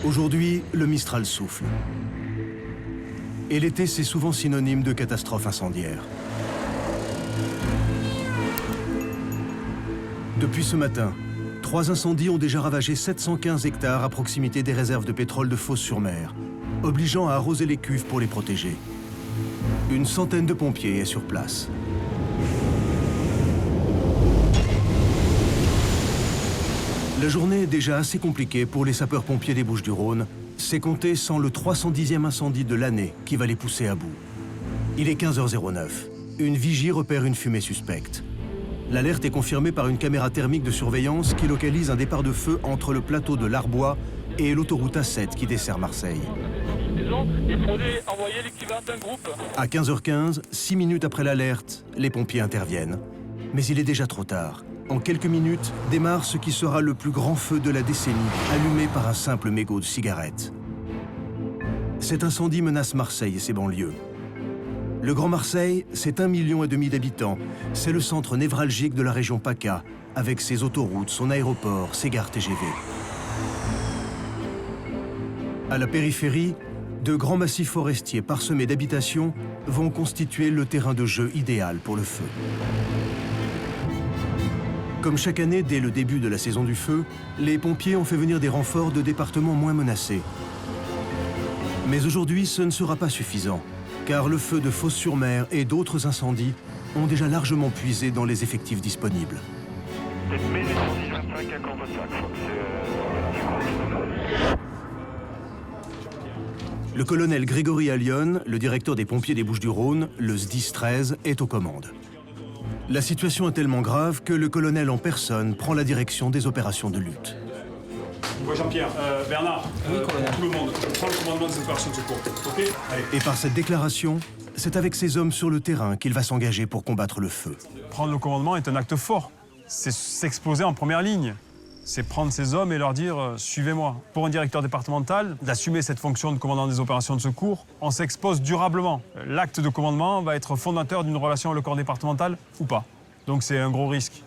Aujourd'hui, le Mistral souffle. Et l'été, c'est souvent synonyme de catastrophe incendiaire. Depuis ce matin, 3 incendies ont déjà ravagé 715 hectares à proximité des réserves de pétrole de Fos-sur-Mer, obligeant à arroser les cuves pour les protéger. Une centaine de pompiers est sur place. La journée est déjà assez compliquée pour les sapeurs-pompiers des Bouches-du-Rhône. C'est compté sans le 310e incendie de l'année qui va les pousser à bout. Il est 15h09. Une vigie repère une fumée suspecte. L'alerte est confirmée par une caméra thermique de surveillance qui localise un départ de feu entre le plateau de l'Arbois et l'autoroute A7 qui dessert Marseille. Il faudrait envoyer l'équivalent d'un groupe. À 15h15, 6 minutes après l'alerte, les pompiers interviennent. Mais il est déjà trop tard. En quelques minutes, démarre ce qui sera le plus grand feu de la décennie, allumé par un simple mégot de cigarette. Cet incendie menace Marseille et ses banlieues. Le Grand Marseille, c'est 1,5 million d'habitants. C'est le centre névralgique de la région PACA, avec ses autoroutes, son aéroport, ses gares TGV. À la périphérie, de grands massifs forestiers parsemés d'habitations vont constituer le terrain de jeu idéal pour le feu. Comme chaque année, dès le début de la saison du feu, les pompiers ont fait venir des renforts de départements moins menacés. Mais aujourd'hui, ce ne sera pas suffisant, car le feu de Fos-sur-Mer et d'autres incendies ont déjà largement puisé dans les effectifs disponibles. Le colonel Grégory Allione, le directeur des pompiers des Bouches-du-Rhône, le SDIS 13, est aux commandes. La situation est tellement grave que le colonel en personne prend la direction des opérations de lutte. Jean-Pierre, Bernard, oui, tout le monde, prends le commandement des opérations de secours, ok? Allez. Et par cette déclaration, c'est avec ses hommes sur le terrain qu'il va s'engager pour combattre le feu. Prendre le commandement est un acte fort. C'est s'exposer en première ligne. C'est prendre ses hommes et leur dire « suivez-moi ». Pour un directeur départemental, d'assumer cette fonction de commandant des opérations de secours, on s'expose durablement. L'acte de commandement va être fondateur d'une relation avec le corps départemental ou pas. Donc c'est un gros risque.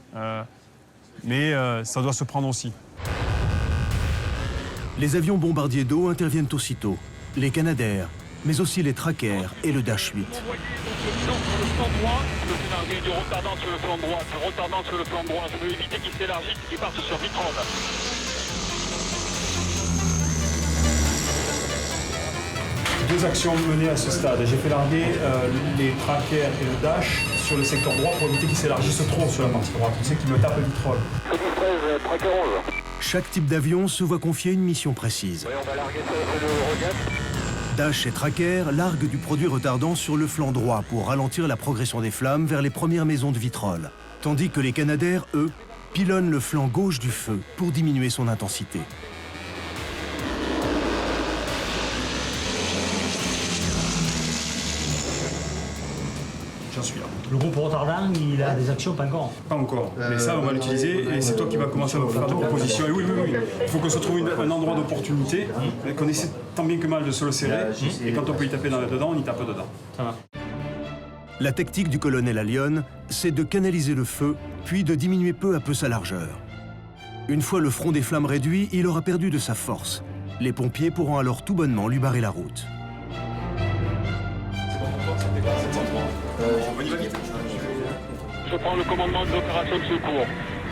Mais ça doit se prendre aussi. Les avions bombardiers d'eau interviennent aussitôt. Les Canadair, mais aussi les Trackers et le Dash 8. Le scénario du retardant sur le flanc droit, le retardant sur le flanc droit, je veux éviter qu'il s'élargisse et qu'il parte sur Vitrolles. Deux actions menées à ce stade. J'ai fait larguer les trackers et le dash sur le secteur droit pour éviter qu'ils s'élargissent trop sur la partie droite. Tu sais qu'ils me tapent le Vitrolles. 13, tracker 11. Chaque type d'avion se voit confier une mission précise. Oui, on va larguer ça, le Rogate. Dash et Tracker larguent du produit retardant sur le flanc droit pour ralentir la progression des flammes vers les premières maisons de Vitrolles. Tandis que les Canadair, eux, pilonnent le flanc gauche du feu pour diminuer son intensité. J'en suis là. Le groupe retardant, il a des actions pas encore. Pas encore, mais ça on va l'utiliser et c'est toi qui vas commencer à nous faire des propositions. Et oui. Il faut qu'on se trouve un endroit d'opportunité, qu'on essaie tant bien que mal de se le serrer et quand on peut y taper dedans, on y tape dedans. Ça va. La tactique du colonel Allione, c'est de canaliser le feu, puis de diminuer peu à peu sa largeur. Une fois le front des flammes réduit, il aura perdu de sa force. Les pompiers pourront alors tout bonnement lui barrer la route. Je prends le commandement des opérations de secours.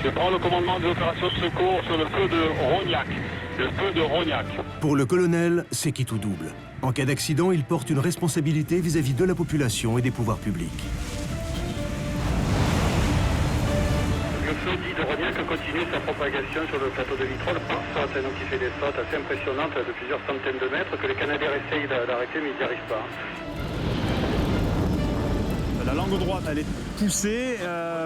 Je prends le commandement des opérations de secours sur le feu de Rognac. Le feu de Rognac. Pour le colonel, c'est qui tout double. En cas d'accident, il porte une responsabilité vis-à-vis de la population et des pouvoirs publics. Le feu dit de Rognac continue sa propagation sur le plateau de Vitrolles par saute, donc il fait des sautes assez impressionnantes de plusieurs centaines de mètres que les Canadiens essayent d'arrêter mais ils n'y arrivent pas. La langue droite, elle est poussée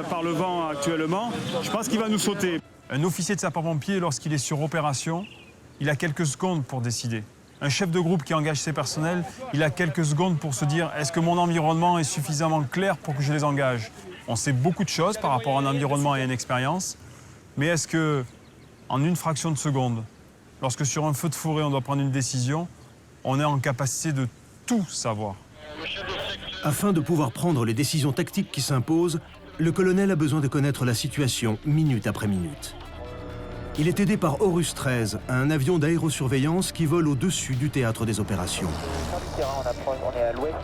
par le vent actuellement. Je pense qu'il va nous sauter. Un officier de sapeur-pompier, lorsqu'il est sur opération, il a quelques secondes pour décider. Un chef de groupe qui engage ses personnels, il a quelques secondes pour se dire « Est-ce que mon environnement est suffisamment clair pour que je les engage ?» On sait beaucoup de choses par rapport à un environnement et à une expérience, mais est-ce que, en une fraction de seconde, lorsque sur un feu de forêt on doit prendre une décision, on est en capacité de tout savoir? Afin de pouvoir prendre les décisions tactiques qui s'imposent, le colonel a besoin de connaître la situation minute après minute. Il est aidé par Horus 13, un avion d'aérosurveillance qui vole au-dessus du théâtre des opérations. On est à l'ouest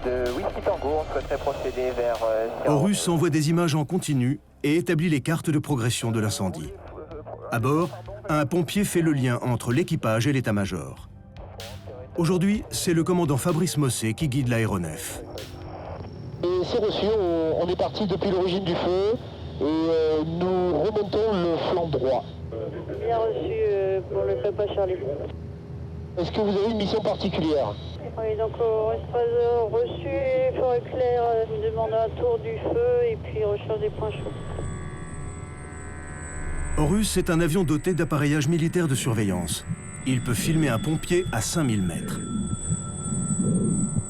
de Whisky Tango, on souhaiterait procéder vers... Horus envoie des images en continu et établit les cartes de progression de l'incendie. À bord, un pompier fait le lien entre l'équipage et l'état-major. Aujourd'hui, c'est le commandant Fabrice Mossé qui guide l'aéronef. C'est reçu, on est parti depuis l'origine du feu et nous remontons le flanc droit. Bien reçu pour le Papa Charlie. Est-ce que vous avez une mission particulière? Oui, donc Horus 13 reçu, forêt claire, nous demande un tour du feu et puis recherche des points chauds. Horus est un avion doté d'appareillage militaire de surveillance. Il peut filmer un pompier à 5000 mètres.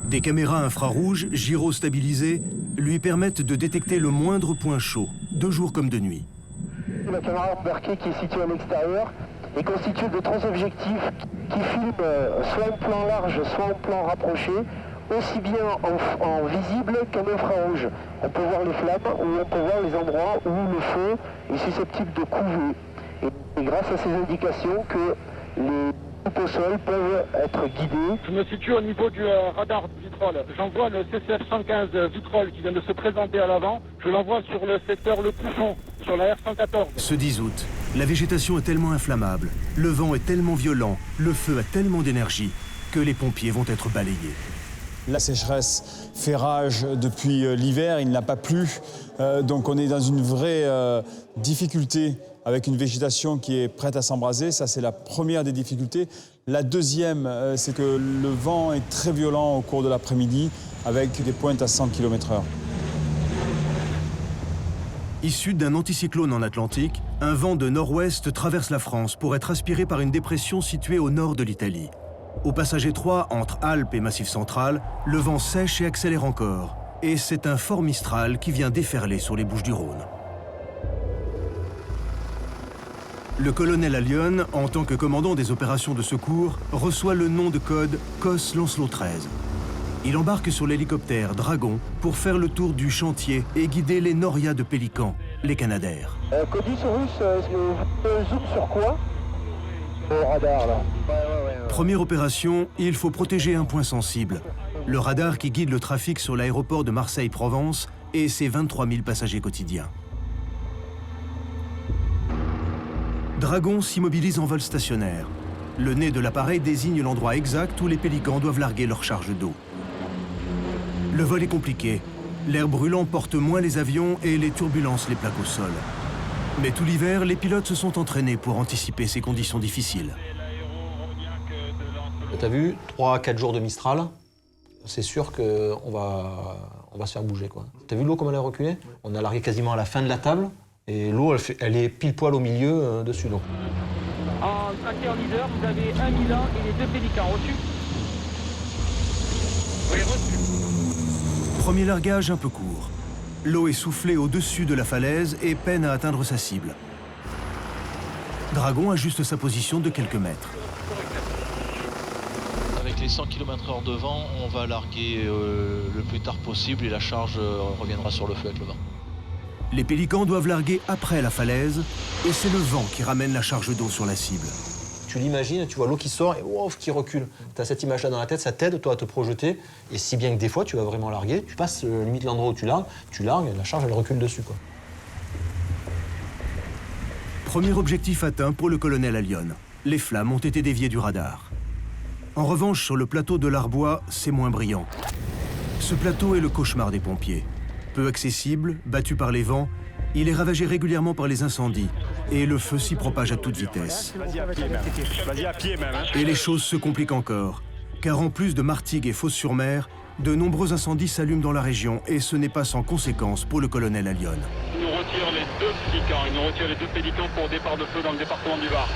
Des caméras infrarouges, gyrostabilisées, lui permettent de détecter le moindre point chaud, de jour comme de nuit. La caméra embarquée qui est située à l'extérieur est constituée de 3 objectifs qui filment soit en plan large, soit en plan rapproché, aussi bien en visible qu'en infrarouge. On peut voir les flammes ou on peut voir les endroits où le feu est susceptible de couver. Et grâce à ces indications que les troupes au sol peuvent être guidées. Je me situe au niveau du radar Vitrolles. J'envoie le CCF-115 Vitrolles qui vient de se présenter à l'avant. Je l'envoie sur le secteur Le Couchon, sur la R114. Ce 10 août, la végétation est tellement inflammable, le vent est tellement violent, le feu a tellement d'énergie que les pompiers vont être balayés. La sécheresse fait rage depuis l'hiver, il n'a pas plu, donc on est dans une vraie difficulté avec une végétation qui est prête à s'embraser. Ça, c'est la première des difficultés. La deuxième, c'est que le vent est très violent au cours de l'après-midi avec des pointes à 100 km/h. Issu d'un anticyclone en Atlantique, un vent de nord-ouest traverse la France pour être aspiré par une dépression située au nord de l'Italie. Au passage étroit entre Alpes et Massif central, le vent sèche et accélère encore. Et c'est un fort Mistral qui vient déferler sur les Bouches-du-Rhône. Le colonel Allione, en tant que commandant des opérations de secours, reçoit le nom de code COS Lancelot 13. Il embarque sur l'hélicoptère Dragon pour faire le tour du chantier et guider les norias de Pélican, les Canadair. Codus Horus, zoom sur quoi? Au radar, là. Première opération, il faut protéger un point sensible. Le radar qui guide le trafic sur l'aéroport de Marseille-Provence et ses 23 000 passagers quotidiens. Dragon s'immobilise en vol stationnaire. Le nez de l'appareil désigne l'endroit exact où les pélicans doivent larguer leur charge d'eau. Le vol est compliqué. L'air brûlant porte moins les avions et les turbulences les plaquent au sol. Mais tout l'hiver, les pilotes se sont entraînés pour anticiper ces conditions difficiles. T'as vu, 3 à 4 jours de Mistral, c'est sûr qu'on va se faire bouger, quoi. T'as vu l'eau comme elle a reculé? On a largué quasiment à la fin de la table. Et l'eau, elle est pile poil au milieu dessus. Donc. En tracker leader, vous avez un Milan et les 2 Pélicans. Reçu? Oui, reçu. Premier largage un peu court. L'eau est soufflée au-dessus de la falaise et peine à atteindre sa cible. Dragon ajuste sa position de quelques mètres. Avec les 100 km/h de vent, on va larguer le plus tard possible et la charge reviendra sur le feu avec le vent. Les pélicans doivent larguer après la falaise et c'est le vent qui ramène la charge d'eau sur la cible. Tu l'imagines, tu vois l'eau qui sort et wow, qui recule. Tu as cette image-là dans la tête, ça t'aide toi à te projeter. Et si bien que des fois, tu vas vraiment larguer, tu passes limite l'endroit où tu largues et la charge, elle recule dessus, quoi. Premier objectif atteint pour le colonel Allione. Les flammes ont été déviées du radar. En revanche, sur le plateau de l'Arbois, c'est moins brillant. Ce plateau est le cauchemar des pompiers. Peu accessible, battu par les vents, il est ravagé régulièrement par les incendies et le feu s'y propage à toute vitesse. Vas-y à pied même. Et les choses se compliquent encore, car en plus de Martigues et Fos-sur-Mer, de nombreux incendies s'allument dans la région et ce n'est pas sans conséquence pour le colonel Allione. Il nous retire les 2 Pélicans pour départ de feu dans le département du Var.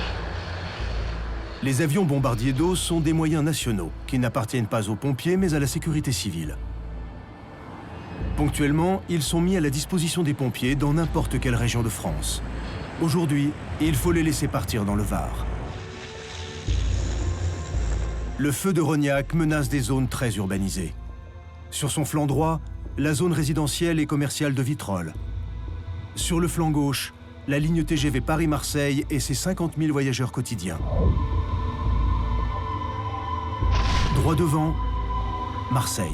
Les avions bombardiers d'eau sont des moyens nationaux qui n'appartiennent pas aux pompiers mais à la sécurité civile. Ponctuellement, ils sont mis à la disposition des pompiers dans n'importe quelle région de France. Aujourd'hui, il faut les laisser partir dans le Var. Le feu de Rognac menace des zones très urbanisées. Sur son flanc droit, la zone résidentielle et commerciale de Vitrolles. Sur le flanc gauche, la ligne TGV Paris-Marseille et ses 50 000 voyageurs quotidiens. Droit devant, Marseille.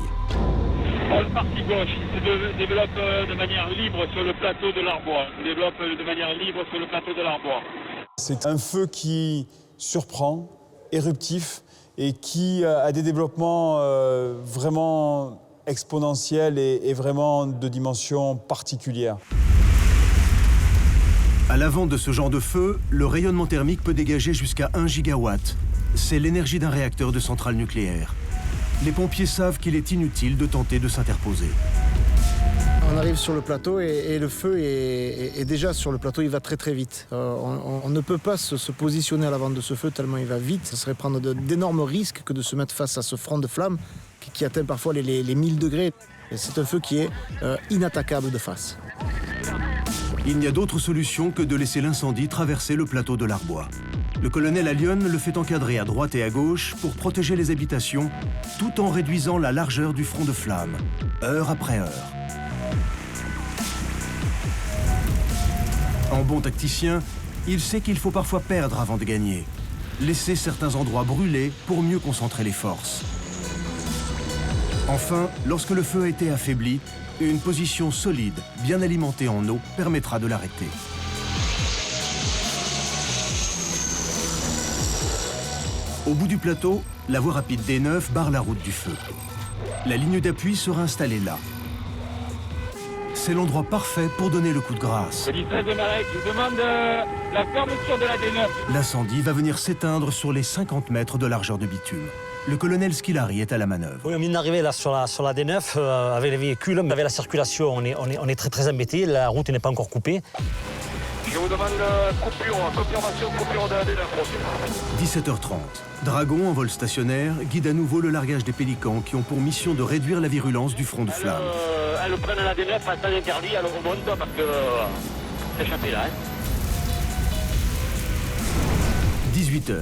Pôle partie gauche, il se développe de manière libre sur le plateau de l'Arbois. Il se développe de manière libre sur le plateau de l'Arbois. C'est un feu qui surprend, éruptif, et qui a des développements vraiment exponentiels et vraiment de dimension particulière. À l'avant de ce genre de feu, le rayonnement thermique peut dégager jusqu'à 1 gigawatt. C'est l'énergie d'un réacteur de centrale nucléaire. Les pompiers savent qu'il est inutile de tenter de s'interposer. On arrive sur le plateau et le feu est déjà sur le plateau, il va très très vite. On ne peut pas se positionner à l'avant de ce feu tellement il va vite. Ce serait prendre d'énormes risques que de se mettre face à ce front de flamme qui atteint parfois les 1000 degrés. C'est un feu qui est inattaquable de face. Il n'y a d'autre solution que de laisser l'incendie traverser le plateau de l'Arbois. Le colonel Allion le fait encadrer à droite et à gauche pour protéger les habitations, tout en réduisant la largeur du front de flamme, heure après heure. En bon tacticien, il sait qu'il faut parfois perdre avant de gagner. Laisser certains endroits brûler pour mieux concentrer les forces. Enfin, lorsque le feu a été affaibli, une position solide, bien alimentée en eau, permettra de l'arrêter. Au bout du plateau, la voie rapide D9 barre la route du feu. La ligne d'appui sera installée là. C'est l'endroit parfait pour donner le coup de grâce. Le 13 de Marek, je demande la fermeture de la D9. L'incendie va venir s'éteindre sur les 50 mètres de largeur de bitume. Le colonel Skilari est à la manœuvre. Oui, on vient d'arriver là sur la D9 avec les véhicules, avec la circulation, on est très embêtés, la route n'est pas encore coupée. Je vous demande confirmation de la D9. 17h30. Dragon, en vol stationnaire, guide à nouveau le largage des pélicans qui ont pour mission de réduire la virulence du front de flamme. Elles prennent la D9, passage interdit, elles remontent parce que c'est échappé là. 18h.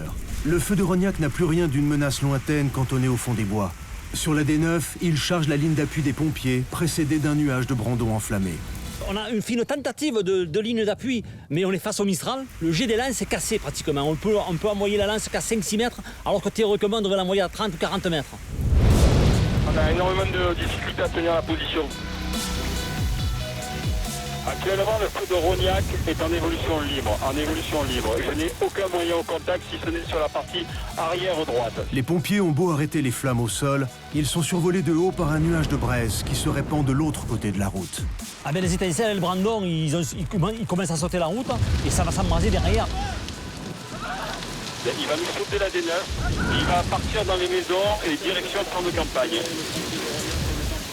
Le feu de Rognac n'a plus rien d'une menace lointaine cantonnée au fond des bois. Sur la D9, il charge la ligne d'appui des pompiers, précédée d'un nuage de brandons enflammés. On a une fine tentative de ligne d'appui, mais on est face au Mistral. Le jet des lances est cassé pratiquement. On peut envoyer la lance qu'à 5-6 mètres, alors que théoriquement on devrait l'envoyer à 30 ou 40 mètres. On a énormément de difficultés à tenir la position. Actuellement, le feu de Rognac est en évolution libre. Je n'ai aucun moyen au contact si ce n'est sur la partie arrière droite. Les pompiers ont beau arrêter les flammes au sol, ils sont survolés de haut par un nuage de braise qui se répand de l'autre côté de la route. Ah ben les étincelles et le brandon, ils commencent à sauter la route et ça va s'embraser derrière. Il va nous sauter la D9, il va partir dans les maisons et direction champ de campagne.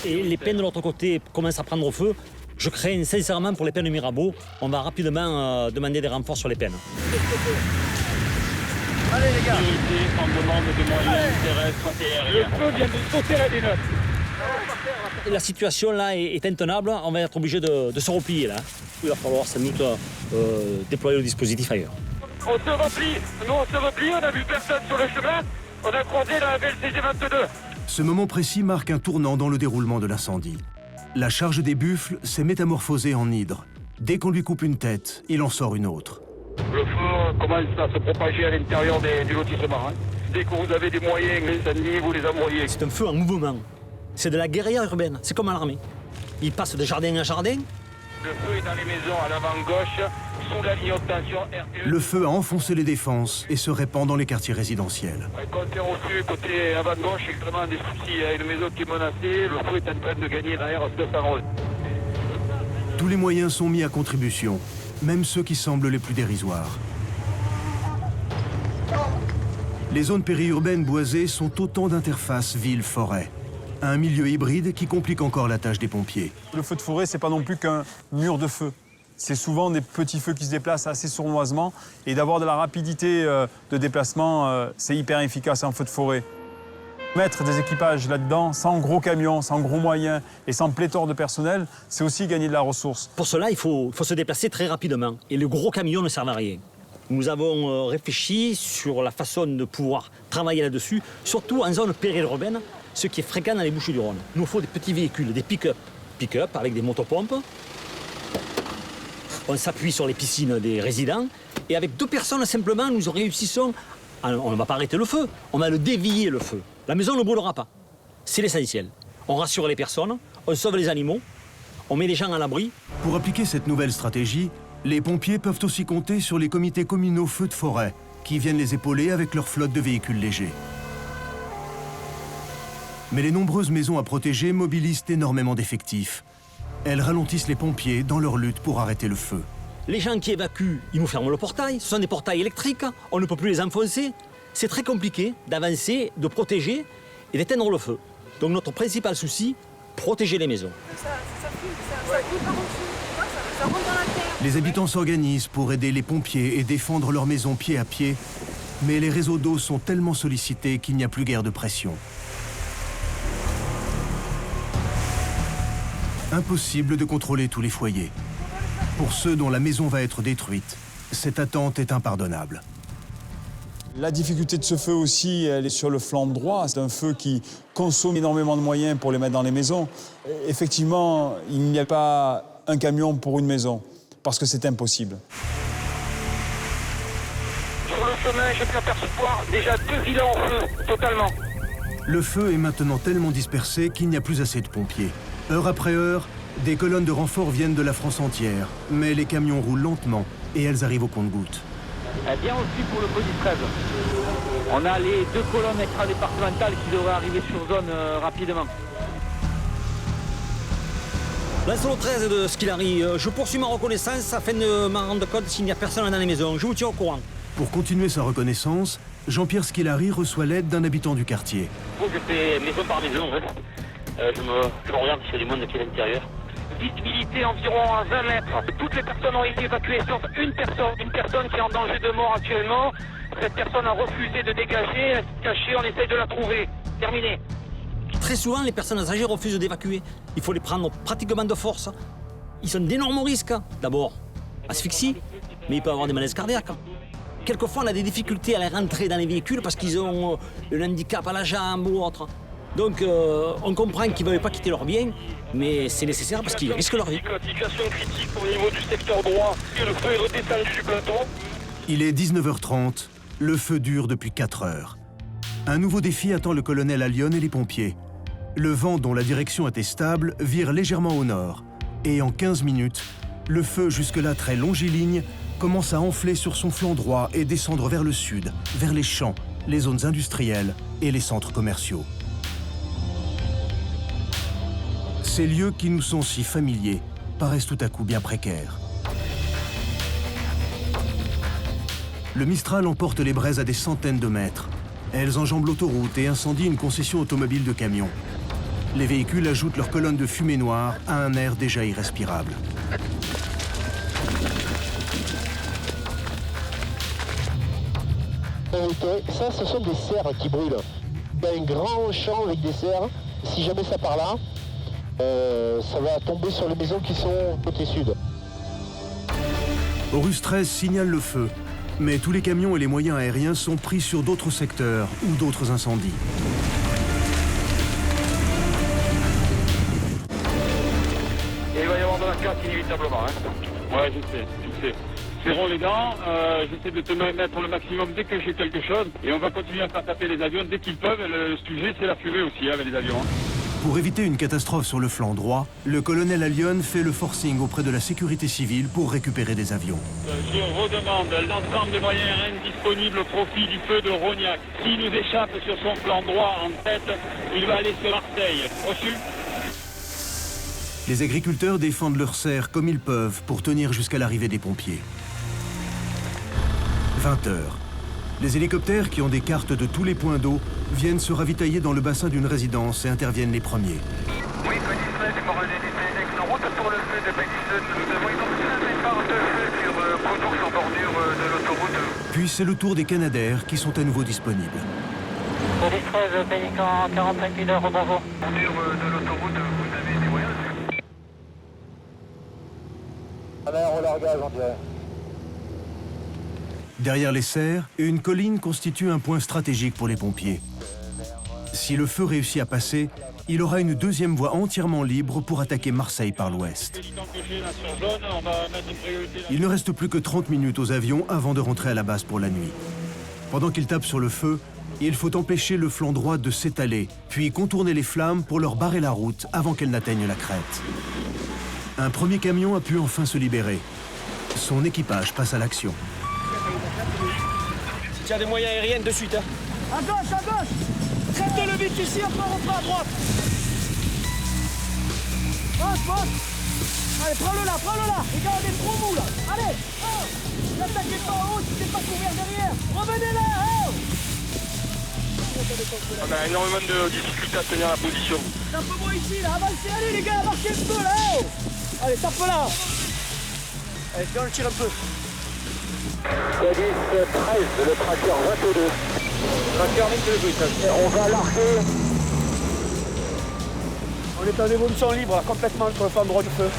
Et les pins de l'autre côté commencent à prendre feu. Je crains sincèrement pour les pins de Mirabeau. On va rapidement demander des renforts sur les pins. Allez les gars. On demande des moyens terrestres et aériens. Le feu vient de sauter la D9. La situation là est intenable. On va être obligé de se replier là. Il va falloir sans doute déployer le dispositif ailleurs. On se replie. Nous on se replie. On a vu personne sur le chemin. On a croisé la VLCG 22. Ce moment précis marque un tournant dans le déroulement de l'incendie. La charge des buffles s'est métamorphosée en hydre. Dès qu'on lui coupe une tête, il en sort une autre. Le feu commence à se propager à l'intérieur du lotissement. Dès que vous avez des moyens d'incendie, vous les envoyez. C'est un feu en mouvement. C'est de la guérilla urbaine, c'est comme à l'armée. Il passe de jardin à jardin. Le feu est dans les maisons à l'avant-gauche, sous la ligne haute tension RTE. Le feu a enfoncé les défenses et se répand dans les quartiers résidentiels. Côté reçu, côté avant-gauche, il y a vraiment des soucis. Il y a une maison qui est menacée, le feu est en train de gagner derrière 200 rôles. Tous les moyens sont mis à contribution, même ceux qui semblent les plus dérisoires. Les zones périurbaines boisées sont autant d'interfaces ville-forêt. Un milieu hybride qui complique encore la tâche des pompiers. Le feu de forêt, c'est pas non plus qu'un mur de feu. C'est souvent des petits feux qui se déplacent assez sournoisement. Et d'avoir de la rapidité de déplacement, c'est hyper efficace en feu de forêt. Mettre des équipages là-dedans, sans gros camions, sans gros moyens et sans pléthore de personnel, c'est aussi gagner de la ressource. Pour cela, il faut se déplacer très rapidement. Et le gros camion ne sert à rien. Nous avons réfléchi sur la façon de pouvoir travailler là-dessus, surtout en zone périurbaine, ce qui est fréquent dans les Bouches-du-Rhône. Il nous faut des petits véhicules, des pick-up avec des motopompes. on s'appuie sur les piscines des résidents. Et avec 2 personnes, simplement, nous réussissons, on ne va pas arrêter le feu, on va le dévier, le feu. La maison ne brûlera pas. C'est l'essentiel. On rassure les personnes, on sauve les animaux, on met les gens à l'abri. Pour appliquer cette nouvelle stratégie, les pompiers peuvent aussi compter sur les comités communaux feux de forêt, qui viennent les épauler avec leur flotte de véhicules légers. Mais les nombreuses maisons à protéger mobilisent énormément d'effectifs. Elles ralentissent les pompiers dans leur lutte pour arrêter le feu. Les gens qui évacuent, ils nous ferment le portail. Ce sont des portails électriques, on ne peut plus les enfoncer. C'est très compliqué d'avancer, de protéger et d'éteindre le feu. Donc notre principal souci, protéger les maisons. Ça coule par au-dessus, ça rentre dans la terre. Les habitants s'organisent pour aider les pompiers et défendre leurs maisons pied à pied. Mais les réseaux d'eau sont tellement sollicités qu'il n'y a plus guère de pression. Impossible de contrôler tous les foyers. Pour ceux dont la maison va être détruite, cette attente est impardonnable. La difficulté de ce feu aussi, elle est sur le flanc droit. C'est un feu qui consomme énormément de moyens pour les mettre dans les maisons. Effectivement, il n'y a pas un camion pour une maison, parce que c'est impossible. Sur le chemin, j'ai pu apercevoir déjà 2 villas en feu, totalement. Le feu est maintenant tellement dispersé qu'il n'y a plus assez de pompiers. Heure après heure, des colonnes de renfort viennent de la France entière, mais les camions roulent lentement et elles arrivent au compte-gouttes. Bien aussi pour le Petit 13. On a les 2 colonnes extra-départementales qui devraient arriver sur zone rapidement. Lancelot 13 de Skilary, je poursuis ma reconnaissance afin de m'en rendre compte s'il n'y a personne dans les maisons. Je vous tiens au courant. Pour continuer sa reconnaissance, Jean-Pierre Skilary reçoit l'aide d'un habitant du quartier. Je fais maison par maison en fait. Je me regarde s'il y a du monde qui est à l'intérieur. Visibilité environ à 20 mètres. Toutes les personnes ont été évacuées sauf une personne qui est en danger de mort actuellement. Cette personne a refusé de dégager, elle s'est cachée, on essaye de la trouver. Terminé. Très souvent, les personnes âgées refusent d'évacuer. Il faut les prendre pratiquement de force. Ils sont d'énormes risques. D'abord, asphyxie, mais il peut y avoir des malaises cardiaques. Quelquefois, on a des difficultés à les rentrer dans les véhicules parce qu'ils ont un handicap à la jambe ou autre. Donc, on comprend qu'ils ne veulent pas quitter leur bien, mais c'est nécessaire parce qu'ils risquent leur vie. Situation critique au niveau du secteur droit. Le feu est redescendu du plateau. Il est 19h30. Le feu dure depuis 4 heures. Un nouveau défi attend le colonel Allione et les pompiers. Le vent, dont la direction était stable, vire légèrement au nord. Et en 15 minutes, le feu, jusque-là très longiligne, commence à enfler sur son flanc droit et descendre vers le sud, vers les champs, les zones industrielles et les centres commerciaux. Ces lieux qui nous sont si familiers paraissent tout à coup bien précaires. Le Mistral emporte les braises à des centaines de mètres. Elles enjambent l'autoroute et incendient une concession automobile de camions. Les véhicules ajoutent leur colonne de fumée noire à un air déjà irrespirable. Ça, ce sont des serres qui brûlent. Il y a un grand champ avec des serres. Si jamais ça part là, ça va tomber sur les maisons qui sont côté sud. Horus 13 signale le feu, mais tous les camions et les moyens aériens sont pris sur d'autres secteurs ou d'autres incendies. Et il va y avoir de la casse inévitablement. Ouais, je sais. Serrons les dents, j'essaie de te mettre le maximum dès que j'ai quelque chose. Et on va continuer à faire taper les avions dès qu'ils peuvent. Le sujet, c'est la fumée aussi avec les avions. Pour éviter une catastrophe sur le flanc droit, le colonel Allione fait le forcing auprès de la sécurité civile pour récupérer des avions. Je redemande l'ensemble des moyens aériens disponibles au profit du feu de Rognac. S'il nous échappe sur son flanc droit en tête, il va aller sur Marseille. Reçu ? Les agriculteurs défendent leurs serres comme ils peuvent pour tenir jusqu'à l'arrivée des pompiers. 20 heures. Les hélicoptères, qui ont des cartes de tous les points d'eau, viennent se ravitailler dans le bassin d'une résidence et interviennent les premiers. Oui, Petit 13, il m'a rejoint en route pour le feu de Petit 13. Nous avons identifié un départ de feu sur Potours en bordure de l'autoroute. Puis c'est le tour des Canadair qui sont à nouveau disponibles. Petit 13, Pélican, 45 000 heures, bonjour. Bordure de l'autoroute, vous avez des moyens dessus ? On a un relargage, on dirait. Derrière les serres, une colline constitue un point stratégique pour les pompiers. Si le feu réussit à passer, il aura une deuxième voie entièrement libre pour attaquer Marseille par l'ouest. Il ne reste plus que 30 minutes aux avions avant de rentrer à la base pour la nuit. Pendant qu'ils tapent sur le feu, il faut empêcher le flanc droit de s'étaler, puis contourner les flammes pour leur barrer la route avant qu'elles n'atteignent la crête. Un premier camion a pu enfin se libérer. Son équipage passe à l'action. Si tu as des moyens aériens, de suite. Hein. À gauche, à gauche. Traite-le vite ici, après on reprend à droite. Passe. Allez, prends-le là. Les gars, on est trop mou là. Allez, n'attaquez pas en haut, tu sais pas courir derrière. Revenez là, On a énormément de difficultés à tenir la position. Tape-moi ici, là, avancez, allez les gars, marquez un peu là. Allez, tape là. Allez, viens, on le tire un peu. Cadiz 13, le tracker 22. Tracker 22, on va larguer. On est en évolution libre, là, complètement sur le flanc droit du feu.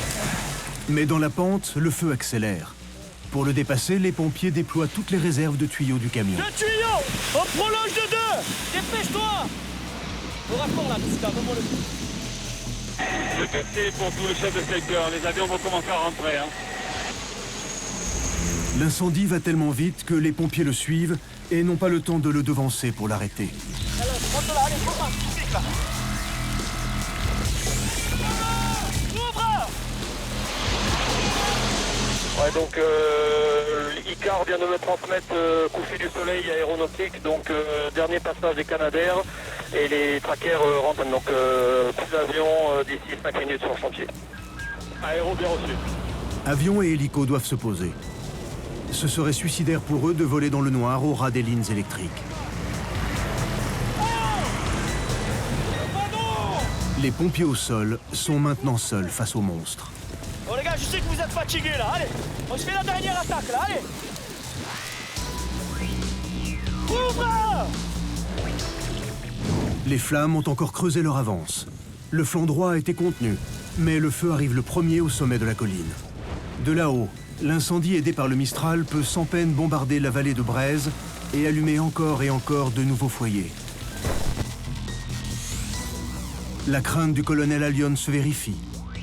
Mais dans la pente, le feu accélère. Pour le dépasser, les pompiers déploient toutes les réserves de tuyaux du camion. 2 tuyaux. On prolonge de 2. Dépêche-toi. Au rapport là, donne-moi le coup. Le PC pour tout le chef de secteur. Les avions vont commencer à rentrer. Hein. L'incendie va tellement vite que les pompiers le suivent et n'ont pas le temps de le devancer pour l'arrêter. Alors, rentre là, allez, commence, vite là. Ouvre. Ouais, donc Icar vient de me transmettre coucher du soleil aéronautique, donc dernier passage des Canadair et les trackers rentrent, donc plus d'avions d'ici 5 minutes sur le chantier. Aéro bien reçu. Avions et hélicos doivent se poser. Ce serait suicidaire pour eux de voler dans le noir au ras des lignes électriques. Les pompiers au sol sont maintenant seuls face au monstre. Bon les gars, je sais que vous êtes fatigués là, allez. On se fait la dernière attaque là, allez. Ouvre. Les flammes ont encore creusé leur avance. Le flanc droit a été contenu, mais le feu arrive le premier au sommet de la colline. De là-haut, l'incendie aidé par le Mistral peut sans peine bombarder la vallée de Braise et allumer encore et encore de nouveaux foyers. La crainte du colonel Allione se vérifie.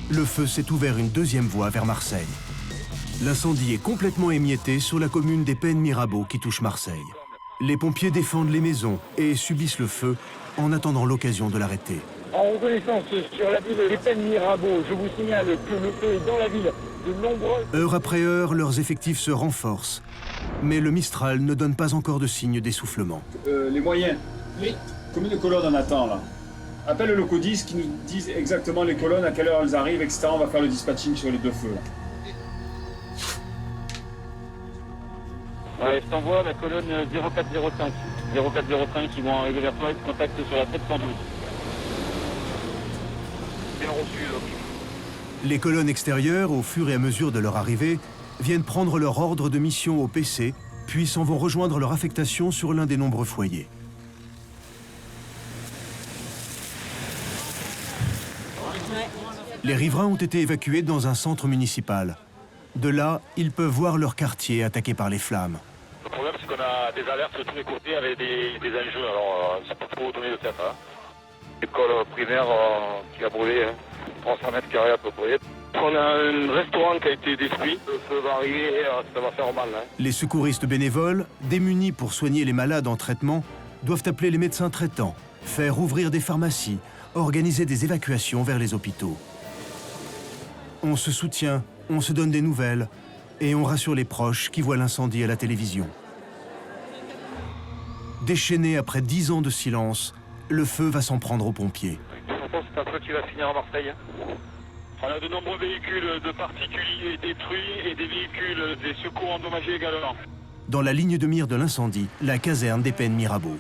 Le feu s'est ouvert une deuxième voie vers Marseille. L'incendie est complètement émietté sur la commune des Pennes-Mirabeau qui touche Marseille. Les pompiers défendent les maisons et subissent le feu en attendant l'occasion de l'arrêter. En reconnaissance sur la ville des Pennes-Mirabeau, je vous signale que le feu est dans la ville. De nombreux... Heure après heure, leurs effectifs se renforcent. Mais le Mistral ne donne pas encore de signe d'essoufflement. Les moyens. Oui. Combien de colonnes on attend là? Appelle le Locodis qui nous disent exactement les colonnes, à quelle heure elles arrivent, etc. On va faire le dispatching sur les deux feux là. Ouais, je t'envoie la colonne 0405. 0405 qui vont arriver vers toi et te contactent sur la 712. Bien reçu, donc. Les colonnes extérieures, au fur et à mesure de leur arrivée, viennent prendre leur ordre de mission au PC, puis s'en vont rejoindre leur affectation sur l'un des nombreux foyers. Les riverains ont été évacués dans un centre municipal. De là, ils peuvent voir leur quartier attaqué par les flammes. Le problème, c'est qu'on a des alertes de tous les côtés avec des enjeux, alors ça peut trop donner de tête. Hein. L'école primaire qui a brûlé, hein. 300 mètres carrés à peu près. On a un restaurant qui a été détruit, le feu va arriver, ça va faire mal. Hein. Les secouristes bénévoles, démunis pour soigner les malades en traitement, doivent appeler les médecins traitants, faire ouvrir des pharmacies, organiser des évacuations vers les hôpitaux. On se soutient, on se donne des nouvelles et on rassure les proches qui voient l'incendie à la télévision. Déchaîné après 10 ans de silence, le feu va s'en prendre aux pompiers. De toute façon, c'est un feu qui va finir à Marseille. On a de nombreux véhicules de particuliers détruits et des véhicules des secours endommagés également. Dans la ligne de mire de l'incendie, la caserne des Pennes-Mirabeau.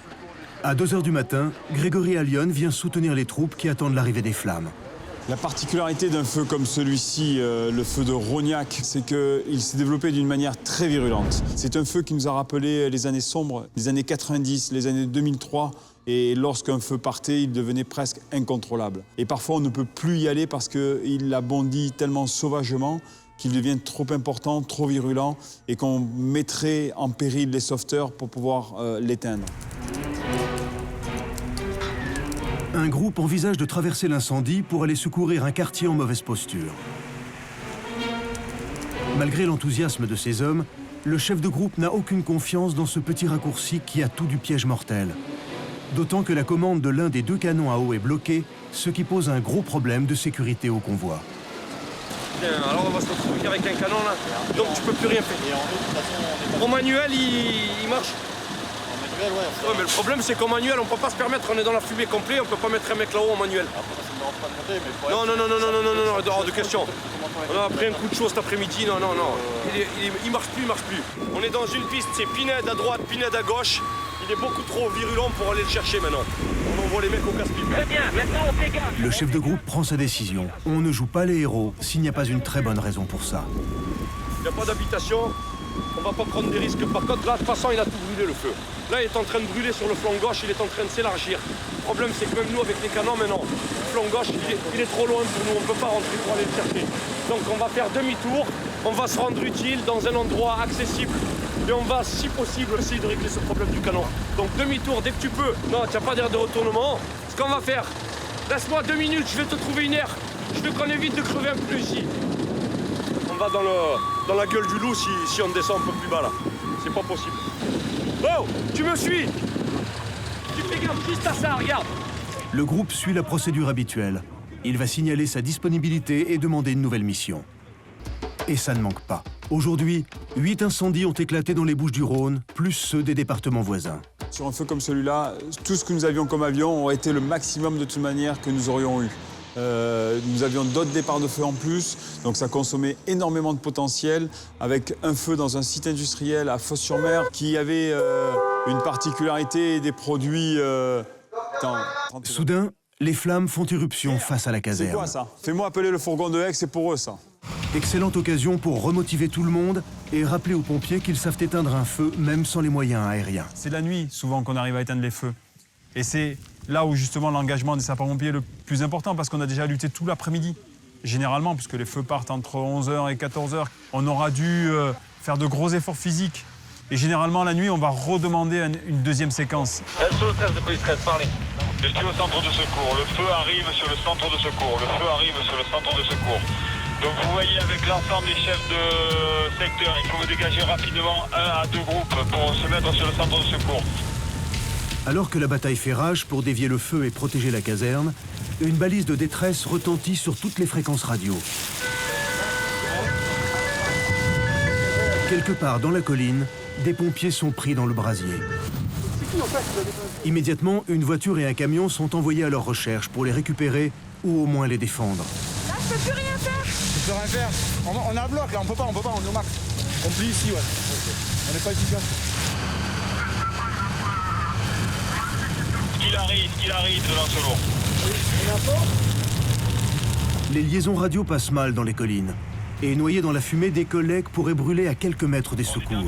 À 2 h du matin, Grégory Allione vient soutenir les troupes qui attendent l'arrivée des flammes. La particularité d'un feu comme celui-ci, le feu de Rognac, c'est qu'il s'est développé d'une manière très virulente. C'est un feu qui nous a rappelé les années sombres, les années 90, les années 2003. Et lorsqu'un feu partait, il devenait presque incontrôlable. Et parfois, on ne peut plus y aller parce qu'il a bondi tellement sauvagement qu'il devient trop important, trop virulent, et qu'on mettrait en péril les sauveteurs pour pouvoir l'éteindre. un groupe envisage de traverser l'incendie pour aller secourir un quartier en mauvaise posture. Malgré l'enthousiasme de ces hommes, le chef de groupe n'a aucune confiance dans ce petit raccourci qui a tout du piège mortel. D'autant que la commande de l'un des 2 canons à eau est bloquée, ce qui pose un gros problème de sécurité au convoi. Alors on va se retrouver avec un canon là, donc tu peux plus rien faire. Au manuel, il marche. Ouais, mais le problème c'est qu'au manuel on peut pas se permettre, on est dans la fumée complète, on peut pas mettre un mec là-haut au manuel. Non, hors de question. On a pris un coup de chaud cet après-midi, non. Il marche plus. On est dans une piste, c'est Pinède à droite, Pinède à gauche. Il est beaucoup trop virulent pour aller le chercher maintenant. On envoie les mecs au casse-pipe. Très bien, maintenant on fait gaffe. Le chef de groupe prend sa décision. On ne joue pas les héros s'il n'y a pas une très bonne raison pour ça. Il n'y a pas d'habitation, on va pas prendre des risques. Par contre, là, de toute façon, il a tout brûlé le feu. Là, il est en train de brûler sur le flanc gauche, il est en train de s'élargir. Le problème, c'est que même nous, avec les canons, maintenant, le flanc gauche, il est trop loin pour nous, on ne peut pas rentrer pour aller le chercher. Donc, on va faire demi-tour, on va se rendre utile dans un endroit accessible. Et on va, si possible, essayer de régler ce problème du canon. Donc, demi-tour, dès que tu peux. Non, tu n'as pas d'air de retournement. Ce qu'on va faire, laisse-moi 2 minutes, je vais te trouver une aire. Je veux qu'on évite de crever un peu ici. On va dans la gueule du loup si on descend un peu plus bas là. C'est pas possible. Oh, tu me suis? Tu fais gaffe juste à ça, regarde. Le groupe suit la procédure habituelle. Il va signaler sa disponibilité et demander une nouvelle mission. Et ça ne manque pas. Aujourd'hui, 8 incendies ont éclaté dans les Bouches-du-Rhône, plus ceux des départements voisins. Sur un feu comme celui-là, tout ce que nous avions comme avion aurait été le maximum de toute manière que nous aurions eu. Nous avions d'autres départs de feu en plus, donc ça consommait énormément de potentiel, avec un feu dans un site industriel à Fos-sur-Mer qui avait une particularité et des produits... Soudain, les flammes font irruption face à la caserne. C'est quoi ça? Fais-moi appeler le fourgon de Aix, c'est pour eux ça. Excellente occasion pour remotiver tout le monde et rappeler aux pompiers qu'ils savent éteindre un feu même sans les moyens aériens. C'est la nuit souvent qu'on arrive à éteindre les feux. Et c'est là où justement l'engagement des sapeurs-pompiers est le plus important parce qu'on a déjà lutté tout l'après-midi. Généralement, puisque les feux partent entre 11h et 14h, on aura dû faire de gros efforts physiques. Et généralement, la nuit, on va redemander une deuxième séquence. SO 13 de police 13, parlez. Je suis au centre de secours. Le feu arrive sur le centre de secours. Donc vous voyez avec l'ensemble des chefs de secteur, il faut vous dégager rapidement 1 à 2 groupes pour se mettre sur le centre de secours. Alors que la bataille fait rage pour dévier le feu et protéger la caserne, une balise de détresse retentit sur toutes les fréquences radio. Quelque part dans la colline, des pompiers sont pris dans le brasier. Immédiatement, une voiture et un camion sont envoyés à leur recherche pour les récupérer ou au moins les défendre. Là, je peux plus rien faire. Tu peux rien faire. On a un bloc là, on peut pas, on est au max. On plie ici, ouais. Okay. On n'est pas efficace. Qu'il arrive de Lancelot. Les liaisons radio passent mal dans les collines. Et noyés dans la fumée, des collègues pourraient brûler à quelques mètres des secours.